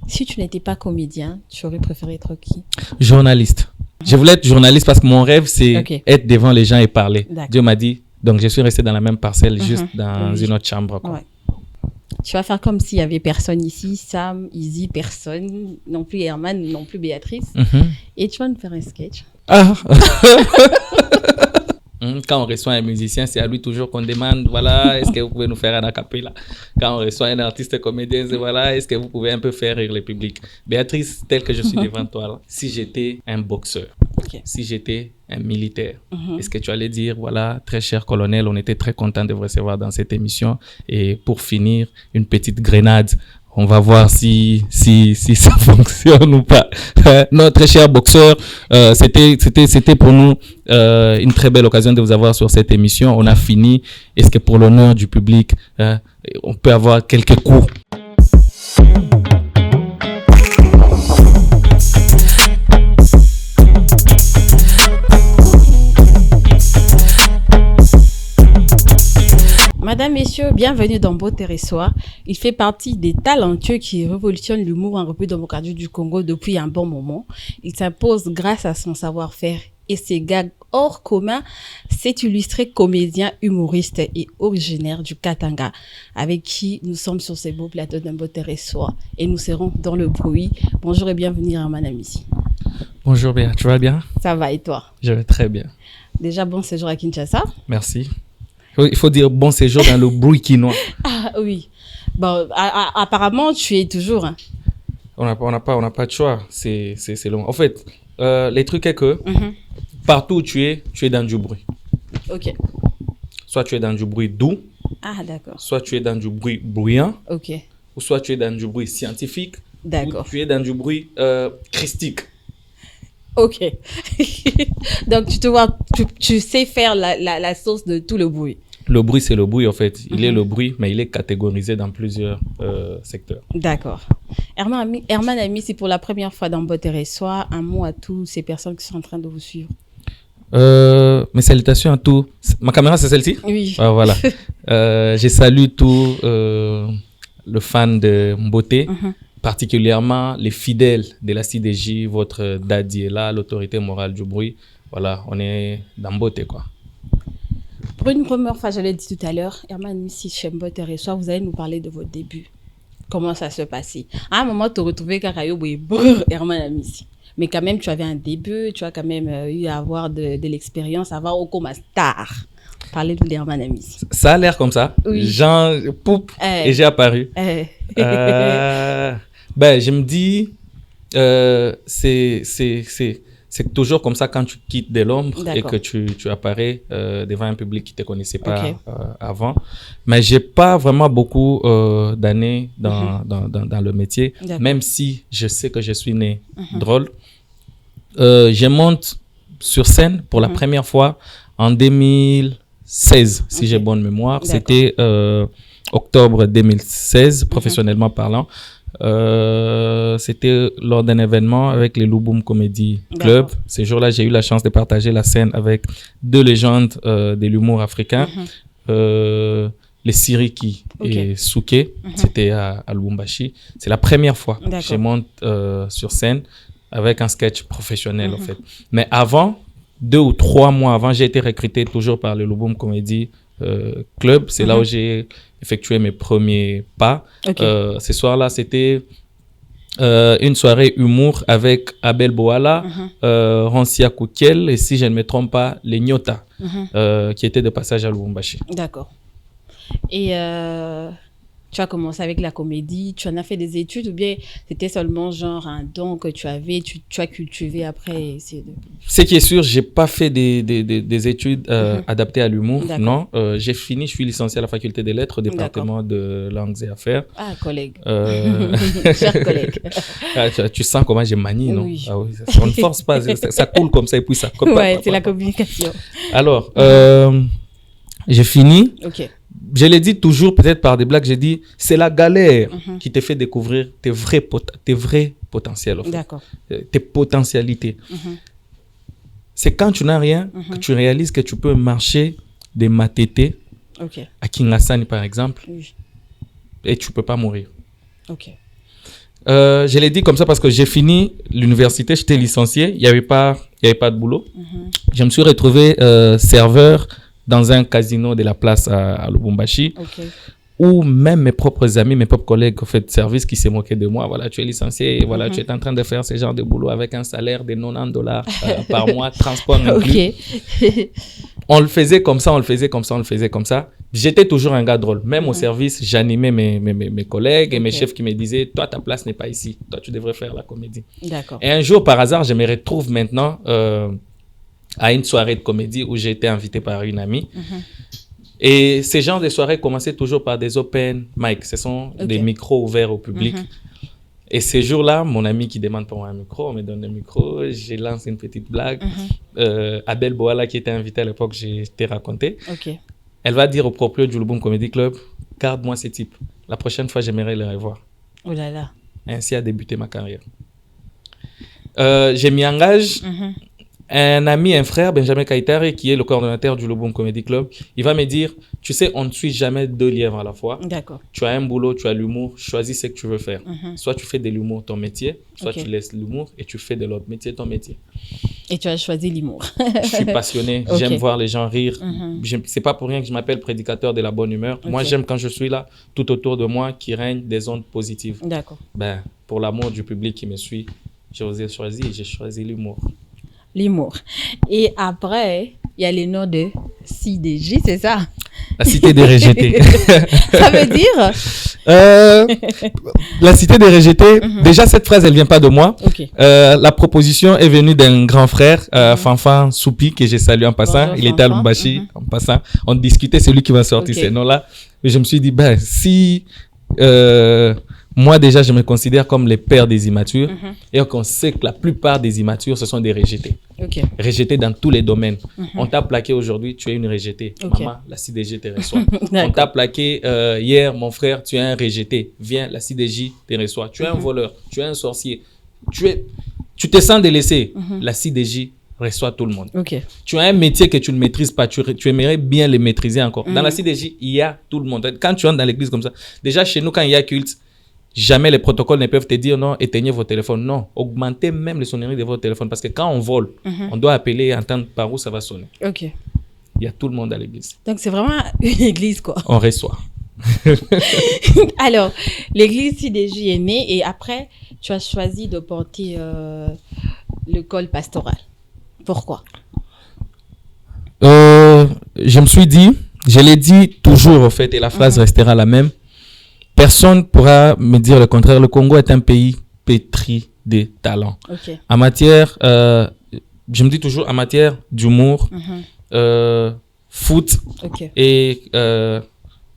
Si tu n'étais pas comédien, tu aurais préféré être qui? Journaliste. Je voulais être journaliste parce que mon rêve, c'est être devant les gens et parler. D'accord. Dieu m'a dit, donc je suis resté dans la même parcelle, juste dans une autre chambre. Quoi. Ouais. Tu vas faire comme s'il y avait personne ici, Sam, Izzy, personne, non plus Herman, non plus Béatrice. Et tu vas nous faire un sketch. Ah. Quand on reçoit un musicien, c'est à lui toujours qu'on demande, voilà, est-ce que vous pouvez nous faire un acapella? Quand on reçoit un artiste comédien, c'est voilà, est-ce que vous pouvez un peu faire rire le public? Béatrice, tel que je suis devant toi, là, si j'étais un boxeur, si j'étais un militaire, est-ce que tu allais dire, voilà, très cher colonel, on était très content de vous recevoir dans cette émission. Et pour finir, une petite grenade. On va voir si ça fonctionne ou pas. Non, très cher boxeur, c'était pour nous une très belle occasion de vous avoir sur cette émission. On a fini. Est-ce que pour l'honneur du public, on peut avoir quelques coups? Madame, messieurs, bienvenue dans Beau Territoire. Il fait partie des talentueux qui révolutionnent l'humour en République démocratique du Congo depuis un bon moment. Il s'impose grâce à son savoir-faire et ses gags hors commun. Cet illustré comédien, humoriste et originaire du Katanga, avec qui nous sommes sur ces beaux plateaux d'un Beau Territoire et nous serons dans le bruit. Bonjour et bienvenue à mon ami. Bonjour Béa, tu vas bien? Ça va et toi? Je vais très bien. Déjà, bon séjour à Kinshasa. Merci. Il faut dire bon séjour dans le bruit quinois. Ah oui. Bon, apparemment, tu es toujours. Hein. On n'a pas de choix. C'est long. En fait, les trucs est que partout où tu es dans du bruit. Ok. Soit tu es dans du bruit doux. Ah, d'accord. Soit tu es dans du bruit bruyant. Ok. Ou soit tu es dans du bruit scientifique. D'accord. Ou tu es dans du bruit christique. Ok. Donc, tu te vois, tu sais faire la sauce de tout le bruit. Le bruit, c'est le bruit, en fait. Il est le bruit, mais il est catégorisé dans plusieurs secteurs. D'accord. Herman Ami, c'est pour la première fois dans Beau Territoire. Un mot à tous ces personnes qui sont en train de vous suivre. Mes salutations à tous. Ma caméra, c'est celle-ci? Oui. Ah, voilà. Je salue tous le fan de Mboté, particulièrement les fidèles de la CDJ, votre daddy est là, l'autorité morale du bruit. Voilà, on est dans Mboté, quoi. Pour une première fois, je l'ai dit tout à l'heure, Herman, ici chez Beau Territoire, vous allez nous parler de votre début. Comment ça se passait? À un moment, tu te retrouvais Kakayo et Herman Amissi. Mais quand même, tu avais un début, tu as quand même eu à avoir de l'expérience, à avoir au comme star. Parlez-nous d'Herman Amissi. Ça a l'air comme ça. Oui. Jean, poup, et j'ai apparu. Je me dis, c'est toujours comme ça quand tu quittes de l'ombre et que tu apparais devant un public qui ne te connaissait pas avant. Mais je n'ai pas vraiment beaucoup d'années dans le métier, même si je sais que je suis né drôle. Je monte sur scène pour la première fois en 2016, si j'ai bonne mémoire. C'était octobre 2016, professionnellement parlant. C'était lors d'un événement avec les Louboum Comedy Club. Ces jours-là, j'ai eu la chance de partager la scène avec deux légendes de l'humour africain, les Siriki et Souké. C'était à Lubumbashi. C'est la première fois que je monte sur scène avec un sketch professionnel, en fait. Mais avant, 2 ou 3 mois avant, j'ai été recruté toujours par le Louboum Comedy Club. C'est là où j'ai effectué mes premiers pas. Ce soir-là, c'était une soirée humour avec Abel Boala, Ronsia Koukiel et, si je ne me trompe pas, les Nyota, qui étaient de passage à Lubumbashi. D'accord. Et tu as commencé avec la comédie, tu en as fait des études ou bien c'était seulement genre un don que tu avais, tu as cultivé après? Ce qui est sûr, je n'ai pas fait des études adaptées à l'humour, non. J'ai fini, je suis licencié à la faculté des lettres au département de langues et affaires. Ah, collègue. Cher collègue. Tu sens comment j'ai manie, non? Oui. Ah oui, on ne force pas, ça coule comme ça et puis ça coule. Ouais, c'est la communication. Alors, j'ai fini. Ok. Je l'ai dit toujours, peut-être par des blagues, j'ai dit, c'est la galère qui te fait découvrir tes vrais potentiels, en fait. D'accord. Tes potentialités. C'est quand tu n'as rien que tu réalises que tu peux marcher des Matete à Kingasani, par exemple, et tu ne peux pas mourir. Je l'ai dit comme ça parce que j'ai fini l'université, j'étais licencié, il y avait pas de boulot. Je me suis retrouvé serveur dans un casino de la place à Lubumbashi. Où même mes propres amis, mes propres collègues au fait de service qui se moquaient de moi. Voilà, tu es licencié, et voilà, tu es en train de faire ce genre de boulot avec un salaire de $90 par mois, transport inclus. On le faisait comme ça. J'étais toujours un gars drôle. Même au service, j'animais mes collègues et mes chefs qui me disaient, toi, ta place n'est pas ici. Toi, tu devrais faire la comédie. D'accord. Et un jour, par hasard, je me retrouve maintenant à une soirée de comédie où j'ai été invité par une amie. Et ces genres de soirées commençaient toujours par des open mic. Ce sont des micros ouverts au public. Et ces jours-là, mon ami qui demande pour moi un micro, on me donne le micro, je lance une petite blague. Abel Boala, qui était invité à l'époque, je t'ai raconté. Elle va dire au propriétaire du Lubum Comedy Club, garde-moi ces types. La prochaine fois, j'aimerais les revoir. Oh là là. Ainsi a débuté ma carrière. Je m'y engage. Un ami, un frère, Benjamin Kaitare, qui est le coordonnateur du Lubum Comedy Club, il va me dire, tu sais, on ne suit jamais 2 lièvres à la fois. D'accord. Tu as un boulot, tu as l'humour, choisis ce que tu veux faire. Soit tu fais de l'humour ton métier, soit tu laisses l'humour et tu fais de l'autre métier ton métier. Et tu as choisi l'humour. Je suis passionné, j'aime voir les gens rire. C'est pas pour rien que je m'appelle prédicateur de la bonne humeur. Moi, j'aime quand je suis là, tout autour de moi, qui règne des ondes positives. D'accord. Ben, pour l'amour du public qui me suit, j'ai choisi l'humour. L'humour. Et après, il y a les noms de CDJ, c'est ça? La cité des rejetés. Ça veut dire? La cité des rejetés, déjà cette phrase, elle vient pas de moi. La proposition est venue d'un grand frère, Fanfan Soupi, que j'ai salué en passant. Il était à Lubumbashi, en passant. On discutait, c'est lui qui m'a sorti ces noms-là. Et je me suis dit, ben, si... moi, déjà, je me considère comme les pères des immatures. Et qu'on sait que la plupart des immatures, ce sont des rejetés. Rejetés dans tous les domaines. On t'a plaqué aujourd'hui, tu es une rejetée. Maman, la CDJ te reçoit. On t'a plaqué hier, mon frère, tu es un rejeté. Viens, la CDJ te reçoit. Tu es un voleur, tu es un sorcier. Tu te sens délaissé. La CDJ reçoit tout le monde. Tu as un métier que tu ne maîtrises pas. Tu aimerais bien le maîtriser encore. Dans la CDJ, il y a tout le monde. Quand tu entres dans l'église comme ça, déjà chez nous, quand il y a culte, jamais les protocoles ne peuvent te dire non, éteignez vos téléphones. Non, augmentez même les sonneries de votre téléphone parce que quand on vole, on doit appeler et entendre par où ça va sonner. Il y a tout le monde à l'église. Donc, c'est vraiment une église, quoi. On reçoit. Alors, l'église CDJ est née et après, tu as choisi de porter le col pastoral. Pourquoi? Je me suis dit, je l'ai dit toujours, au fait, et la phrase restera la même. Personne ne pourra me dire le contraire. Le Congo est un pays pétri de talents. En matière, je me dis toujours, en matière d'humour, foot et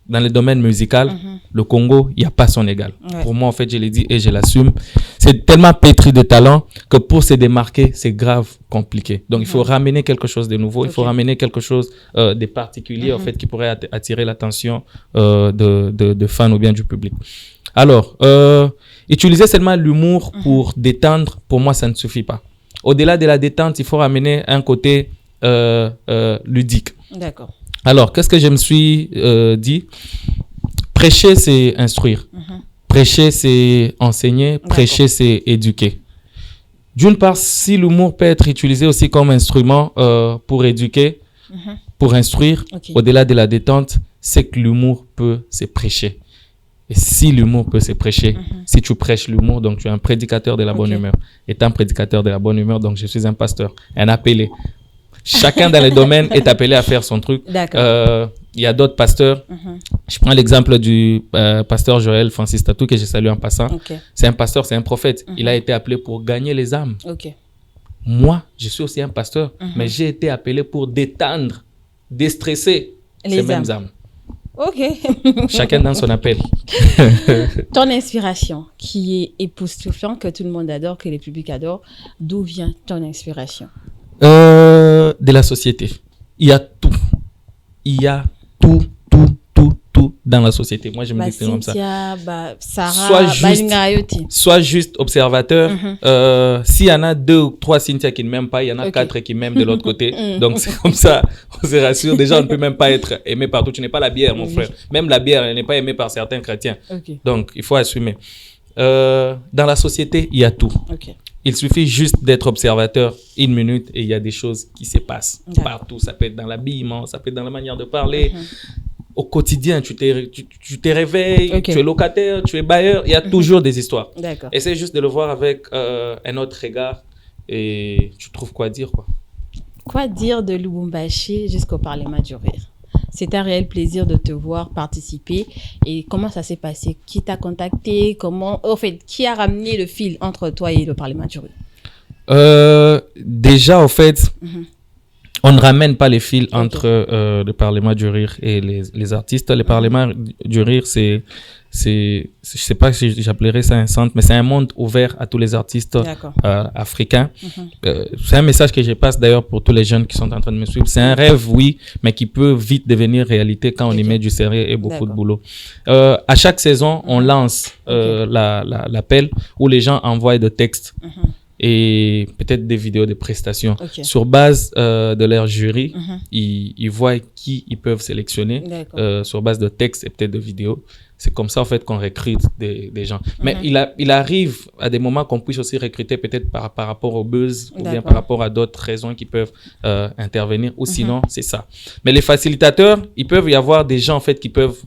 dans le domaine musical, le Congo, il n'y a pas son égal. Pour moi, en fait, je l'ai dit et je l'assume. C'est tellement pétri de talents que pour se démarquer, c'est grave compliqué. Donc, il faut ramener quelque chose de nouveau. Il faut ramener quelque chose de particulier, en fait, qui pourrait attirer l'attention de fans ou bien du public. Alors, utiliser seulement l'humour pour détendre, pour moi, ça ne suffit pas. Au-delà de la détente, il faut ramener un côté ludique. D'accord. Alors, qu'est-ce que je me suis dit? Prêcher, c'est instruire. Prêcher, c'est enseigner. Prêcher, c'est éduquer. D'une part, si l'humour peut être utilisé aussi comme instrument pour éduquer, pour instruire, au-delà de la détente, c'est que l'humour peut se prêcher. Et si l'humour peut se prêcher, si tu prêches l'humour, donc tu es un prédicateur de la bonne humeur. Étant prédicateur de la bonne humeur, donc je suis un pasteur, un appelé. Chacun dans le domaine est appelé à faire son truc. Il y a d'autres pasteurs. Je prends l'exemple du pasteur Joël Francis Tatou que je salue en passant. C'est un pasteur, c'est un prophète. Il a été appelé pour gagner les âmes. Moi, je suis aussi un pasteur, mais j'ai été appelé pour détendre, déstresser ces mêmes âmes. Chacun dans son appel. Ton inspiration, qui est époustouflante, que tout le monde adore, que le public adore, d'où vient ton inspiration? De la société. Il y a tout. Il y a tout dans la société. Moi, je me dis que c'est comme ça. Sarah, soit juste observateur. S'il y en a 2 ou 3 Cynthia qui ne m'aiment pas, il y en a 4 qui m'aiment de l'autre côté. Donc, c'est comme ça. On se rassure. Déjà, on ne peut même pas être aimé partout. Tu n'es pas la bière, mon frère. Même la bière, elle n'est pas aimée par certains chrétiens. Donc, il faut assumer. Dans la société, il y a tout. Ok. Il suffit juste d'être observateur 1 minute et il y a des choses qui se passent partout. Ça peut être dans l'habillement, ça peut être dans la manière de parler. Au quotidien, tu te réveilles, tu es locataire, tu es bailleur, il y a toujours des histoires. D'accord. Essaye juste de le voir avec un autre regard et tu trouves quoi dire, quoi. Quoi dire de Lubumbashi jusqu'au Parlement du Rire? C'est un réel plaisir de te voir participer. Et comment ça s'est passé? Qui t'a contacté? Qui a ramené le fil entre toi et le Parlement du Rire? Déjà, au fait, on ne ramène pas les fils entre le Parlement du Rire et les artistes. Le Parlement du Rire, je sais pas si j'appellerais ça un centre, mais c'est un monde ouvert à tous les artistes africains. C'est un message que je passe d'ailleurs pour tous les jeunes qui sont en train de me suivre. C'est un rêve, oui, mais qui peut vite devenir réalité quand on y met du sérieux et beaucoup de boulot. À chaque saison, on lance l'appel où les gens envoient des textes. Et peut-être des vidéos de prestations. Sur base de leur jury, ils voient qui ils peuvent sélectionner sur base de textes et peut-être de vidéos. C'est comme ça, en fait, qu'on recrute des gens. Mais il arrive à des moments qu'on puisse aussi recruter peut-être par rapport au buzz ou bien par rapport à d'autres raisons qui peuvent intervenir. Ou sinon, c'est ça. Mais les facilitateurs, il peut y avoir des gens, en fait, qui peuvent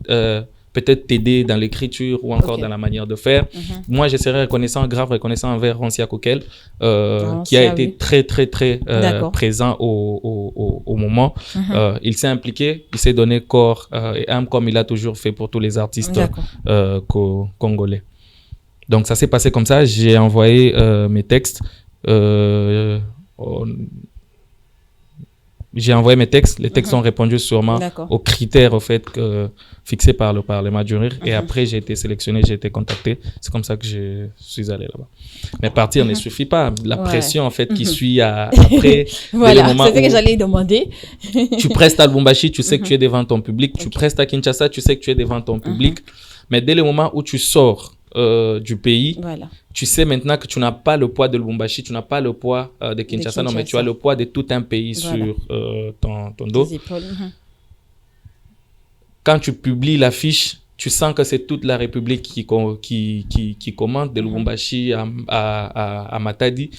peut-être t'aider dans l'écriture ou encore dans la manière de faire. Moi, je serais grave reconnaissant envers Ronsia Kokel, qui a été très, très, très présent au moment. Il s'est impliqué, il s'est donné corps et âme comme il a toujours fait pour tous les artistes congolais. Donc, ça s'est passé comme ça. J'ai envoyé mes textes. J'ai envoyé mes textes. Les textes ont répondu sûrement aux critères, au fait, fixés par le Parlement du Rire. Et après, j'ai été sélectionné, j'ai été contacté. C'est comme ça que je suis allé là-bas. Mais partir ne suffit pas. La pression, en fait, qui suit après. Voilà, c'est ce que j'allais demander. Tu prestes à Lubumbashi, tu sais que tu es devant ton public. Tu prestes à Kinshasa, tu sais que tu es devant ton public. Mais dès le moment où tu sors du pays, tu sais maintenant que tu n'as pas le poids de Lubumbashi, tu n'as pas le poids de Kinshasa, non, mais tu as le poids de tout un pays sur ton dos. Quand tu publies l'affiche, tu sens que c'est toute la République qui commande, de Lubumbashi à Matadi.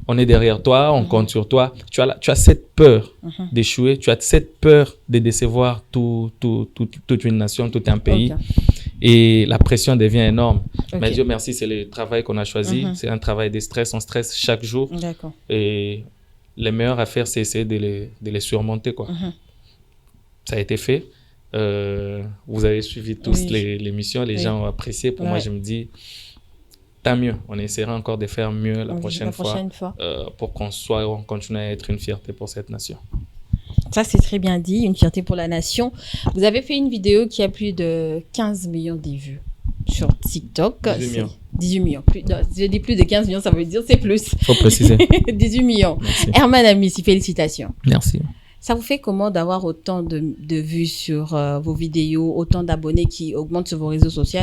On est derrière toi, on compte sur toi. Tu as cette peur d'échouer, tu as cette peur de décevoir toute une nation, tout un pays. Et la pression devient énorme. Mais Dieu merci, c'est le travail qu'on a choisi. C'est un travail de stress, on stresse chaque jour. Et les meilleures affaires, c'est essayer de les surmonter, quoi. Ça a été fait. Vous avez suivi tous l'émission, les gens ont apprécié. Pour moi, je me dis, tant mieux. On essaiera encore de faire mieux la prochaine fois. Pour qu'on continue à être une fierté pour cette nation. Ça, c'est très bien dit, une fierté pour la nation. Vous avez fait une vidéo qui a plus de 15 millions de vues sur TikTok. 18 millions. Je dis plus de 15 millions, ça veut dire c'est plus. Il faut préciser. 18 millions. Merci. Herman Amissi, félicitations. Merci. Ça vous fait comment d'avoir autant de vues sur vos vidéos, autant d'abonnés qui augmentent sur vos réseaux sociaux?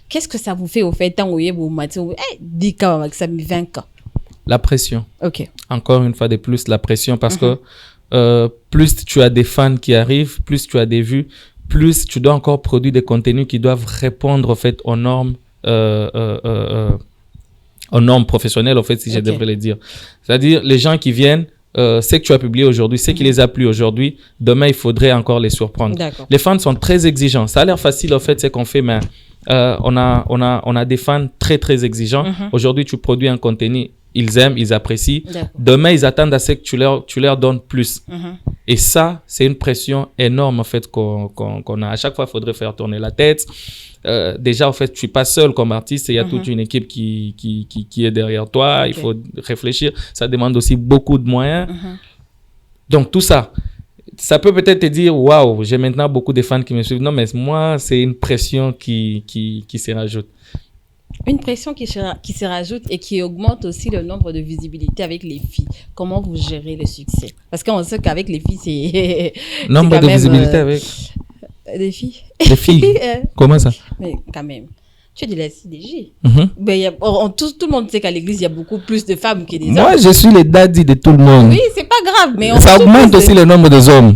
Qu'est-ce que ça vous fait au fait tant que vous mettez 10K avec ça, 20K? La pression. Encore une fois de plus, la pression parce que plus tu as des fans qui arrivent, plus tu as des vues, plus tu dois encore produire des contenus qui doivent répondre, en fait, aux normes professionnelles, en fait, si je devrais le dire. C'est-à-dire, les gens qui viennent, c'est que tu as publié aujourd'hui, c'est qui les a plu aujourd'hui, demain, il faudrait encore les surprendre. Les fans sont très exigeants. Ça a l'air facile, en fait, c'est qu'on fait, mais on a des fans très, très exigeants. Aujourd'hui, tu produis un contenu, ils aiment, ils apprécient. Demain, ils attendent à ce que tu leur donnes plus. Et ça, c'est une pression énorme, en fait, qu'on a. À chaque fois, il faudrait faire tourner la tête. Déjà, en fait, tu suis pas seul comme artiste. Il y a toute une équipe qui est derrière toi. Il faut réfléchir. Ça demande aussi beaucoup de moyens. Donc, tout ça, ça peut peut-être te dire, waouh, j'ai maintenant beaucoup de fans qui me suivent. Non, mais moi, c'est une pression qui se rajoute. Une pression qui se rajoute et qui augmente aussi le nombre de visibilité avec les filles. Comment vous gérez le succès? Parce qu'on sait qu'avec les filles, c'est... Nombre de visibilité avec... Des filles. Des filles Comment ça? Mais quand même, tu es de la CDG. Ben, tout le monde sait qu'à l'église, il y a beaucoup plus de femmes que des hommes. Moi, je suis le daddy de tout le monde. Oui, c'est pas grave. Mais ça augmente aussi le nombre des hommes.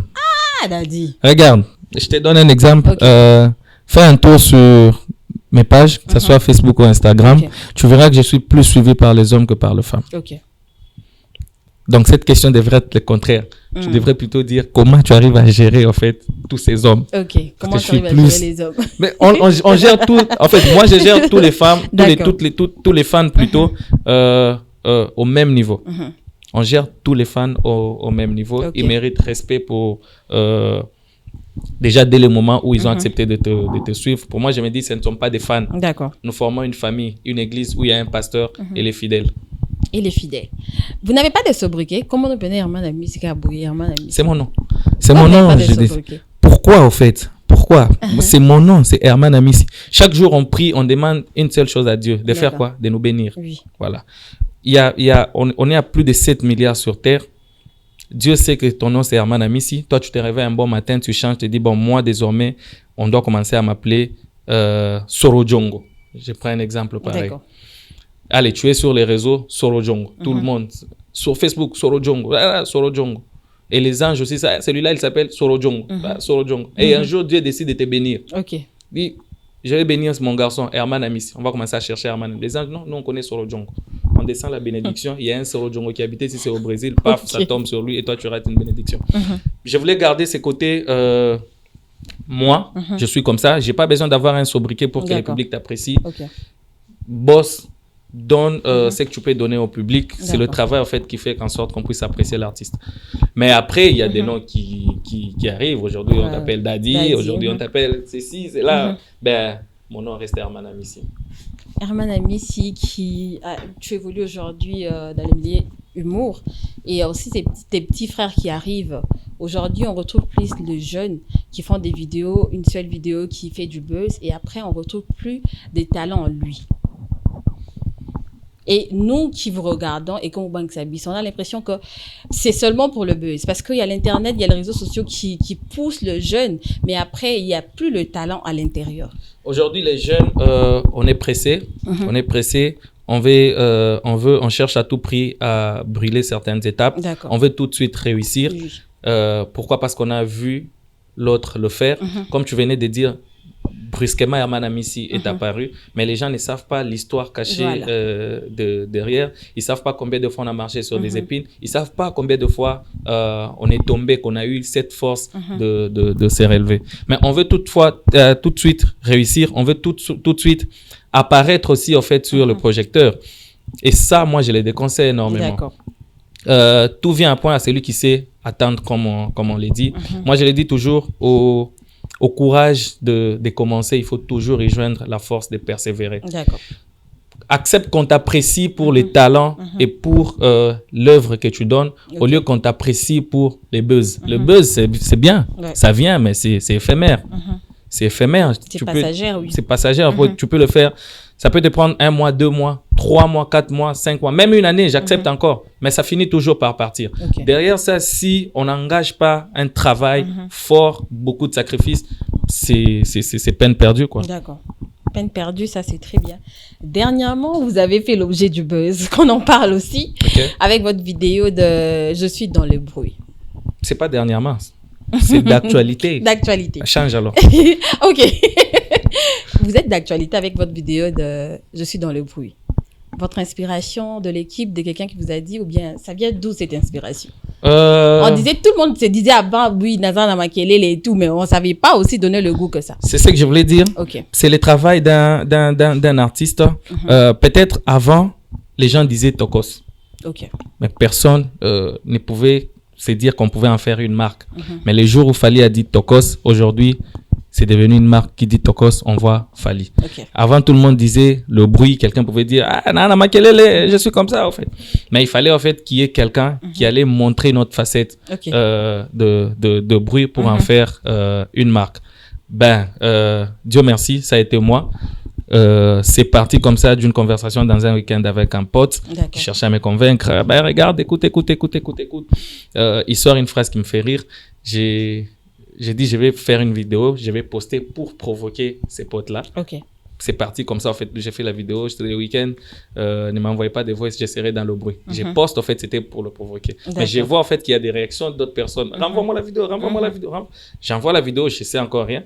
Ah, daddy. Regarde, je te donne un exemple. Fais un tour sur mes pages, que ce soit Facebook ou Instagram, tu verras que je suis plus suivi par les hommes que par les femmes. Ok. Donc, cette question devrait être le contraire. Tu devrais plutôt dire comment tu arrives à gérer, en fait, tous ces hommes. Ok. Comment tu arrives à gérer les hommes? Mais on gère tout. En fait, moi, je gère tous les femmes, tous les fans plutôt, au même niveau. On gère tous les fans au même niveau. Ils méritent respect pour... déjà, dès le moment où ils ont accepté de te suivre. Pour moi, je me dis, ce ne sont pas des fans. D'accord. Nous formons une famille, une église où il y a un pasteur et les fidèles. Et les fidèles. Vous n'avez pas de sobriquet? Comment on peut Herman Amissi Kaboué, Herman Amissi? C'est mon nom. C'est mon nom. Pourquoi, au fait? Pourquoi? C'est mon nom, c'est Herman Amissi. Chaque jour, on prie, on demande une seule chose à Dieu. De faire quoi? De nous bénir. Oui. Voilà. On est à plus de 7 milliards sur Terre. Dieu sait que ton nom, c'est Herman Amissi. Toi, tu te réveilles un bon matin, tu changes, tu te dis, bon, moi, désormais, on doit commencer à m'appeler Soro Djongo. Je prends un exemple pareil. D'accord. Allez, tu es sur les réseaux, Soro Djongo. Tout le monde. Sur Facebook, Soro Djongo. Soro Djongo. Et les anges aussi, celui-là, il s'appelle Soro Djongo. Soro Djongo. Et un jour, Dieu décide de te bénir. Ok. Il dit, je vais bénir mon garçon, Herman Amissi. On va commencer à chercher Herman. Les anges, non, nous, on connaît Soro Djongo. On descend la bénédiction. Il y a un Soro Djongo qui habitait, si c'est au Brésil, paf, ça tombe sur lui et toi, tu rates une bénédiction. Je voulais garder ces côtés... moi, je suis comme ça. Je n'ai pas besoin d'avoir un sobriquet pour que le public t'apprécie. Boss, donne ce que tu peux donner au public. C'est le travail en fait qui fait qu'en sorte qu'on puisse apprécier l'artiste. Mais après, il y a des noms qui arrivent. Aujourd'hui, on t'appelle Daddy. Aujourd'hui, on t'appelle ceci, c'est là. Ben, mon nom reste Herman Amissi. Herman Amissi, tu évolues aujourd'hui dans le milieu humour. Et aussi tes petits frères qui arrivent. Aujourd'hui, on retrouve plus de jeunes qui font des vidéos, une seule vidéo qui fait du buzz. Et après, on retrouve plus des talents en lui. Et nous qui vous regardons et comme Bank Sabis, on a l'impression que c'est seulement pour le buzz. Parce qu'il y a l'Internet, il y a les réseaux sociaux qui poussent le jeune, mais après, il n'y a plus le talent à l'intérieur. Aujourd'hui, les jeunes, on est pressés. On est pressés. On cherche à tout prix à brûler certaines étapes. On veut tout de suite réussir. Oui. Pourquoi? Parce qu'on a vu l'autre le faire. Comme tu venais de dire, brusquement, Herman Amissi est apparu, mais les gens ne savent pas l'histoire cachée derrière. Ils ne savent pas combien de fois on a marché sur des épines. Ils ne savent pas combien de fois on est tombé, qu'on a eu cette force de se relever. Mais on veut toutefois tout de suite réussir. On veut tout de suite apparaître aussi en fait sur le projecteur. Et ça, moi, je les déconseille énormément. D'accord. Tout vient à point à celui qui sait attendre, comme on l'a dit. Moi, je le dis toujours au courage de commencer, il faut toujours y joindre la force de persévérer. D'accord. Accepte qu'on t'apprécie pour les talents et pour l'œuvre que tu donnes, au lieu qu'on t'apprécie pour les buzz. Le buzz, c'est bien, ça vient, mais c'est éphémère. C'est éphémère. C'est passager, oui. C'est passager. Tu peux le faire. Ça peut te prendre 1 mois, 2 mois, 3 mois, 4 mois, 5 mois, même une année, j'accepte encore. Mais ça finit toujours par partir. Derrière ça, si on n'engage pas un travail fort, beaucoup de sacrifices, c'est peine perdue, quoi. D'accord. Peine perdue, ça c'est très bien. Dernièrement, vous avez fait l'objet du buzz, qu'on en parle aussi, avec votre vidéo de « Je suis dans le bruit ». C'est pas dernièrement, c'est d'actualité. D'actualité. Ça change alors. Ok. Vous êtes d'actualité avec votre vidéo de « Je suis dans le bruit ». Votre inspiration de l'équipe, de quelqu'un qui vous a dit, ou bien ça vient d'où cette inspiration? On disait, tout le monde se disait avant, oui, Nazana Makelele et tout, mais on ne savait pas aussi donner le goût que ça. C'est ce que je voulais dire. C'est le travail d'un artiste. Peut-être avant, les gens disaient Tokos. Mais personne ne pouvait se dire qu'on pouvait en faire une marque. Mais les jours où Fally a dit Tokos, aujourd'hui, c'est devenu une marque qui dit Tokos, on voit Fally. Avant, tout le monde disait le bruit. Quelqu'un pouvait dire ah, Nana Makelele, je suis comme ça, en fait. Mais il fallait, en fait, qu'il y ait quelqu'un qui allait montrer notre facette de bruit pour en faire une marque. Dieu merci, ça a été moi. C'est parti comme ça d'une conversation dans un week-end avec un pote qui cherchait à me convaincre. Regarde, écoute. Il sort une phrase qui me fait rire. J'ai dit, je vais faire une vidéo, je vais poster pour provoquer ces potes-là. C'est parti comme ça, en fait. J'ai fait la vidéo, j'étais le week-end, ne m'envoyez pas des voices, je serai dans le bruit. Je poste, en fait, c'était pour le provoquer. Mais je vois, en fait, qu'il y a des réactions d'autres personnes. Renvoie-moi la vidéo, renvoie-moi la vidéo. J'envoie la vidéo, je ne sais encore rien.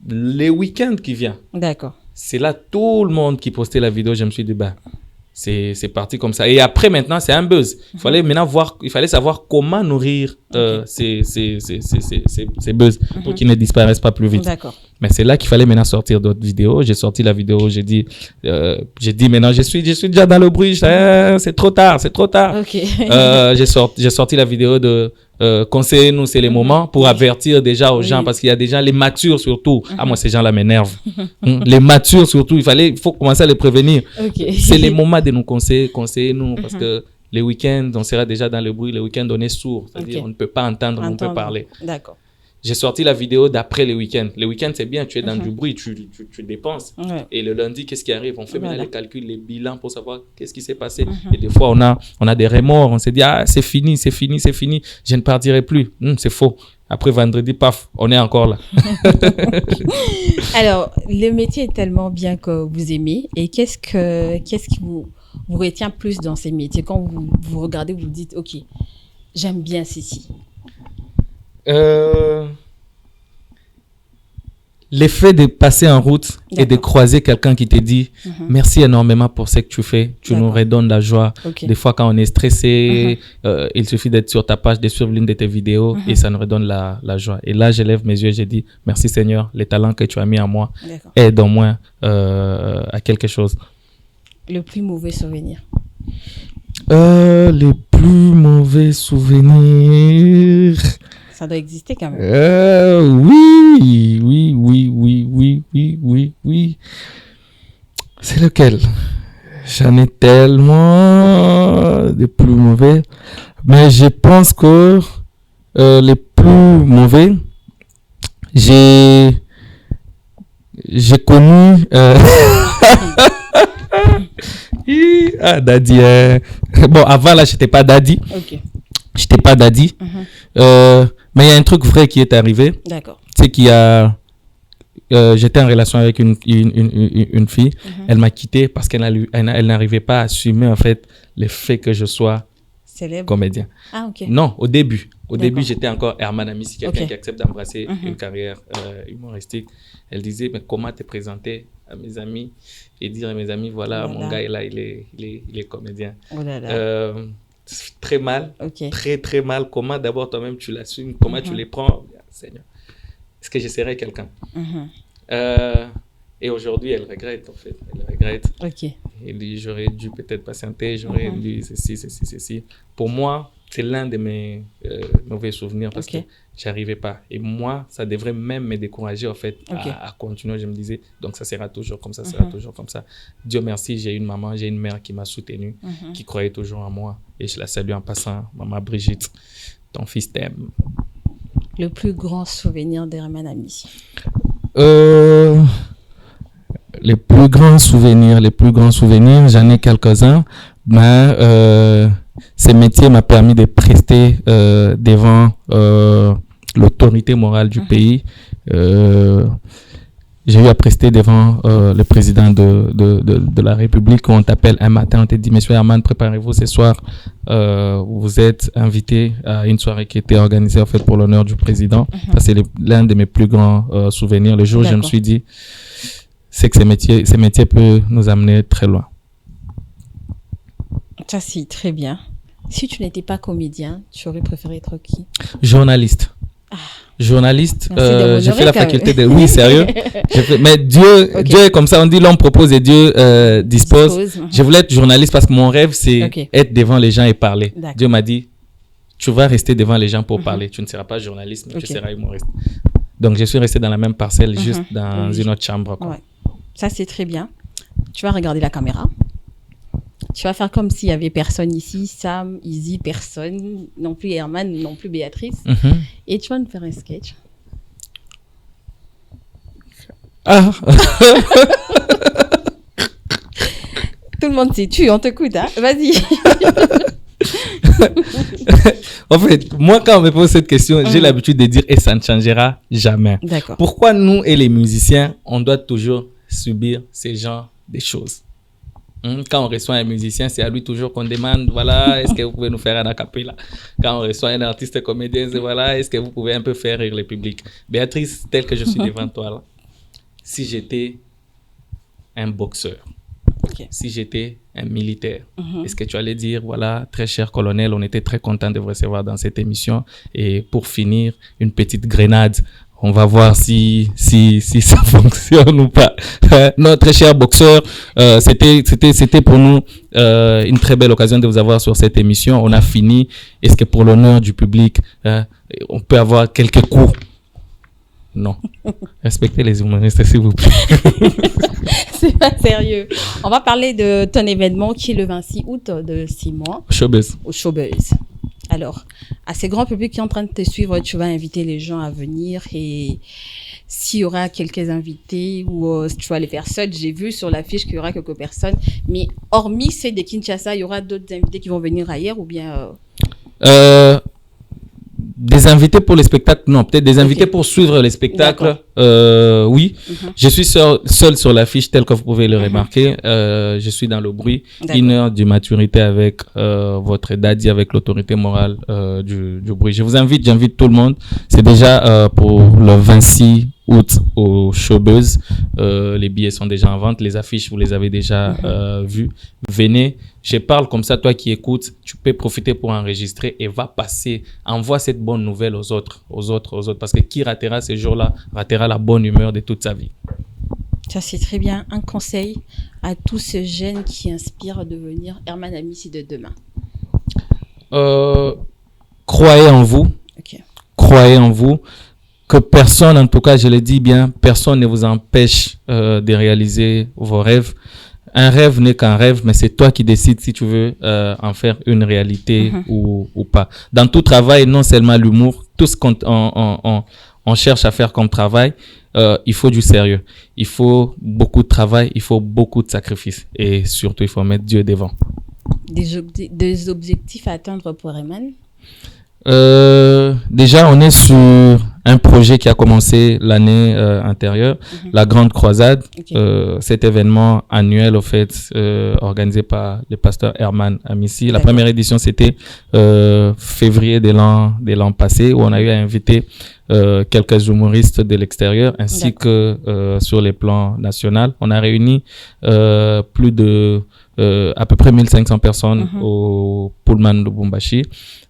Les week-ends qui viennent. c'est là tout le monde qui postait la vidéo. Je me suis dit, bah, c'est parti comme ça. Et après, maintenant, c'est un buzz. Il fallait savoir comment nourrir ces buzz pour qu'ils ne disparaissent pas plus vite. D'accord. Mais c'est là qu'il fallait maintenant sortir d'autres vidéos. J'ai sorti la vidéo, j'ai dit maintenant, je suis déjà dans le bruit. C'est trop tard. Okay. J'ai sorti la vidéo de conseillez-nous, c'est les moments pour avertir déjà aux gens, parce qu'il y a des gens, les matures surtout. Moi, ces gens-là m'énervent. Les matures surtout, il faut commencer à les prévenir. Okay. C'est les moments de nous conseillez-nous, parce que les week-ends, on sera déjà dans le bruit. Les week-ends, on est sourd. C'est-à-dire, on ne peut pas entendre, on peut parler. D'accord. J'ai sorti la vidéo d'après les week-ends. Les week-ends, c'est bien, tu es dans du bruit, tu dépenses. Ouais. Et le lundi, qu'est-ce qui arrive? On fait maintenant les calculs, les bilans pour savoir qu'est-ce qui s'est passé. Et des fois, on a des remords. On s'est dit, c'est fini. Je ne partirai plus. C'est faux. Après vendredi, paf, on est encore là. Alors, le métier est tellement bien que vous aimez. Et qu'est-ce qui vous retient plus dans ces métiers? Quand vous regardez, vous vous dites, OK, j'aime bien ceci. L'effet de passer en route et de croiser quelqu'un qui te dit merci énormément pour ce que tu fais, tu nous redonnes la joie. Des fois, quand on est stressé, il suffit d'être sur ta page, de suivre l'une de tes vidéos et ça nous redonne la joie. Et là, je lève mes yeux et je dis merci Seigneur, les talents que tu as mis en moi aident au moins à quelque chose. Le plus mauvais souvenir? Les plus mauvais souvenirs. Ça doit exister quand même. Oui. C'est lequel? J'en ai tellement de plus mauvais. Mais je pense que les plus mauvais, j'ai connu... Daddy. Bon, avant là, j'étais pas Daddy. Ok. J'étais pas Daddy. Mais il y a un truc vrai qui est arrivé. D'accord. C'est qu'il y a... j'étais en relation avec une fille. Elle m'a quitté parce qu'elle n'arrivait pas à assumer en fait le fait que je sois célèbre comédien. Ah, ok. Non, au début. Au début, j'étais encore Herman Amissi, quelqu'un qui accepte d'embrasser une carrière humoristique. Elle disait, mais comment te présenter à mes amis et dire à mes amis, voilà, mon gars est là, il est comédien. Oh là là. Très mal, très très mal. Comment d'abord toi-même tu l'assumes, comment tu les prends, Seigneur. Est-ce que je serais quelqu'un? Et aujourd'hui, elle regrette en fait. Elle regrette. Elle dit, j'aurais dû peut-être patienter, j'aurais dû ceci. Pour moi, c'est l'un de mes mauvais souvenirs parce que j'arrivais pas. Et moi, ça devrait même me décourager en fait à continuer. Je me disais, donc ça sera toujours comme ça, ça sera toujours comme ça. Dieu merci, j'ai une maman, j'ai une mère qui m'a soutenu, qui croyait toujours en moi. Et je la salue en passant, maman Brigitte, ton fils t'aime. Le plus grand souvenir d'Herman Amissi? Les plus grands souvenirs, j'en ai quelques-uns, mais ce métier m'a permis de prester devant l'autorité morale du pays. J'ai eu à prester devant le président de la République. On t'appelle un matin, on te dit, Monsieur Herman, préparez-vous ce soir. Vous êtes invité à une soirée qui était organisée en fait pour l'honneur du président. Ça, c'est l'un de mes plus grands souvenirs. Le jour où je me suis dit, c'est que ce métier peut nous amener très loin. Ça, c'est très bien. Si tu n'étais pas comédien, tu aurais préféré être qui? Journaliste. Journaliste, j'ai fait la faculté de... Oui, sérieux. Mais Dieu est comme ça. On dit l'homme propose et Dieu dispose. Je voulais être journaliste parce que mon rêve, c'est être devant les gens et parler. Dieu m'a dit, tu vas rester devant les gens pour parler. Tu ne seras pas journaliste, mais tu seras humoriste. Donc, je suis resté dans la même parcelle, juste dans une autre chambre. Quoi. Ouais. Ça, c'est très bien. Tu vas regarder la caméra. Tu vas faire comme s'il y avait personne ici, Sam, Izzy, personne, non plus Herman, non plus Béatrice. Et tu vas nous faire un sketch. Ah. Tout le monde sait, on t'écoute, hein? Vas-y. En fait, moi, quand on me pose cette question, j'ai l'habitude de dire et ça ne changera jamais. D'accord. Pourquoi nous et les musiciens, on doit toujours subir ces genres de choses? Quand on reçoit un musicien, c'est à lui toujours qu'on demande, voilà, est-ce que vous pouvez nous faire un acapella? Quand on reçoit un artiste comédien, c'est voilà, est-ce que vous pouvez un peu faire rire le public? Béatrice, telle que je suis devant toi là, si j'étais un boxeur, si j'étais un militaire, est-ce que tu allais dire, voilà, très cher colonel, on était très content de vous recevoir dans cette émission. Et pour finir, une petite grenade. On va voir si ça fonctionne ou pas. Non, très cher boxeur, c'était pour nous une très belle occasion de vous avoir sur cette émission. On a fini. Est-ce que pour l'honneur du public, on peut avoir quelques coups? Non. Respectez les humoristes, s'il vous plaît. C'est pas sérieux. On va parler de ton événement qui est le 26 août de 6 mois. Showbiz. Au Showbiz. Alors, à ces grands publics qui sont en train de te suivre, tu vas inviter les gens à venir et s'il y aura quelques invités ou tu vas les faire seul, j'ai vu sur l'affiche qu'il y aura quelques personnes. Mais hormis ceux de Kinshasa, il y aura d'autres invités qui vont venir ailleurs ou bien... Des invités pour les spectacles, non. Peut-être des invités pour suivre les spectacles, oui. Je suis seul sur l'affiche, tel que vous pouvez le remarquer. Je suis dans le bruit. 1 heure de maturité avec votre daddy, avec l'autorité morale du bruit. J'invite tout le monde. C'est déjà pour le 26 août au Showbiz. Les billets sont déjà en vente. Les affiches, vous les avez déjà vues. Venez. Je parle comme ça, toi qui écoutes, tu peux profiter pour enregistrer et va passer. Envoie cette bonne nouvelle aux autres. Parce que qui ratera ces jours-là, ratera la bonne humeur de toute sa vie. Ça, c'est très bien. Un conseil à tous ces jeunes qui inspirent à devenir Herman Amissi de demain. Croyez en vous. Croyez en vous. Que personne, en tout cas, je le dis bien, personne ne vous empêche de réaliser vos rêves. Un rêve n'est qu'un rêve, mais c'est toi qui décides si tu veux en faire une réalité ou pas. Dans tout travail, non seulement l'humour, tout ce qu'on cherche à faire comme travail, il faut du sérieux. Il faut beaucoup de travail, il faut beaucoup de sacrifices. Et surtout, il faut mettre Dieu devant. Des objectifs à atteindre pour Herman? Déjà, on est sur un projet qui a commencé l'année antérieure, la Grande Croisade, cet événement annuel au fait organisé par le pasteur Herman Amissi. La première édition, c'était février de l'an passé, où on a eu à inviter quelques humoristes de l'extérieur, ainsi que sur les plans national. On a réuni plus de à peu près 1500 personnes au Pullman de Lubumbashi.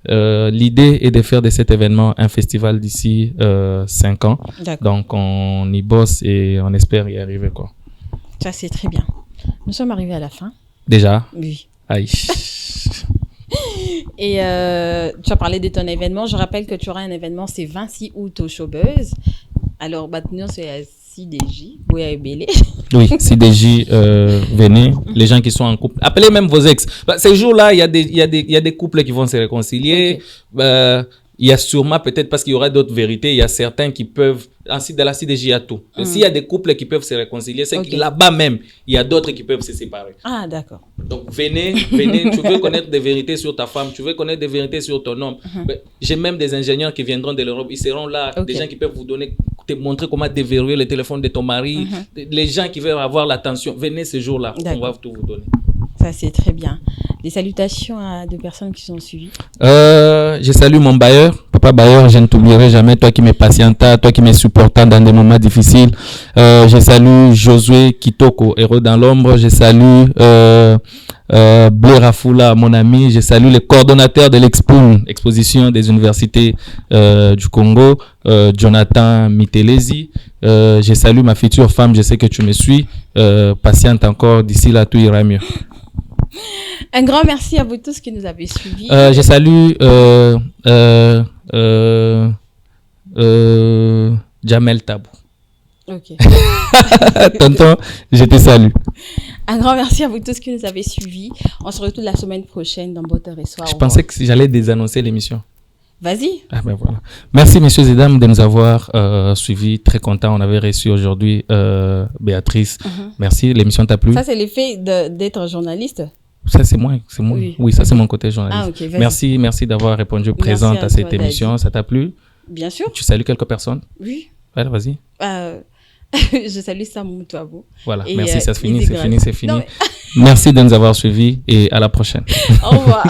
L'idée est de faire de cet événement un festival d'ici 5 ans. Donc, on y bosse et on espère y arriver, quoi. Ça, c'est très bien. Nous sommes arrivés à la fin. Déjà? Oui. Aïe. Et tu as parlé de ton événement. Je rappelle que tu auras un événement, c'est 26 août au Showbiz. Alors, maintenant, c'est à CDJ. Oui, à Ebélé. Oui, CDJ, venez. Les gens qui sont en couple. Appelez même vos ex. Ces jours-là, il y a des couples qui vont se réconcilier. Il y a sûrement, peut-être parce qu'il y aura d'autres vérités, il y a certains qui peuvent... Dans la CDJ, il y a tout. S'il y a des couples qui peuvent se réconcilier, c'est que là-bas même, il y a d'autres qui peuvent se séparer. Ah, d'accord. Donc, venez. Tu veux connaître des vérités sur ta femme, tu veux connaître des vérités sur ton homme. J'ai même des ingénieurs qui viendront de l'Europe. Ils seront là, des gens qui peuvent vous donner, te montrer comment déverrouiller le téléphone de ton mari. Les gens qui veulent avoir l'attention, venez ce jour-là. On va tout vous donner. Ça, c'est très bien. Des salutations à deux personnes qui sont suivies. Je salue mon bailleur. Papa bailleur, je ne t'oublierai jamais. Toi qui m'es patienta, toi qui m'es supportant dans des moments difficiles. Je salue Josué Kitoko, héros dans l'ombre. Je salue Blair Rafula, mon ami. Je salue le coordonnateur de l'exposition des universités du Congo, Jonathan Mitelezi. Je salue ma future femme. Je sais que tu me suis. Patiente encore. D'ici là, tout ira mieux. Un grand merci à vous tous qui nous avez suivis. Je salue Jamel Tabou. Ok. Tonton, je te salue. Un grand merci à vous tous qui nous avez suivis. On se retrouve la semaine prochaine dans Beau et Soir. Je pensais que j'allais désannoncer l'émission. Vas-y. Ah ben voilà. Merci messieurs et dames de nous avoir suivis. Très content. On avait reçu aujourd'hui Béatrice. Merci. L'émission t'a plu? Ça, c'est l'effet d'être journaliste. Ça, c'est moi. Oui, ça, c'est mon côté journaliste. Ah, okay, merci d'avoir répondu présente à cette émission. Ça t'a plu? Bien sûr. Tu salues quelques personnes? Oui. Voilà, vas-y. Je salue Samou Touabou. Voilà, merci, ça se finit, c'est fini. Non, mais... Merci de nous avoir suivis et à la prochaine. Au revoir.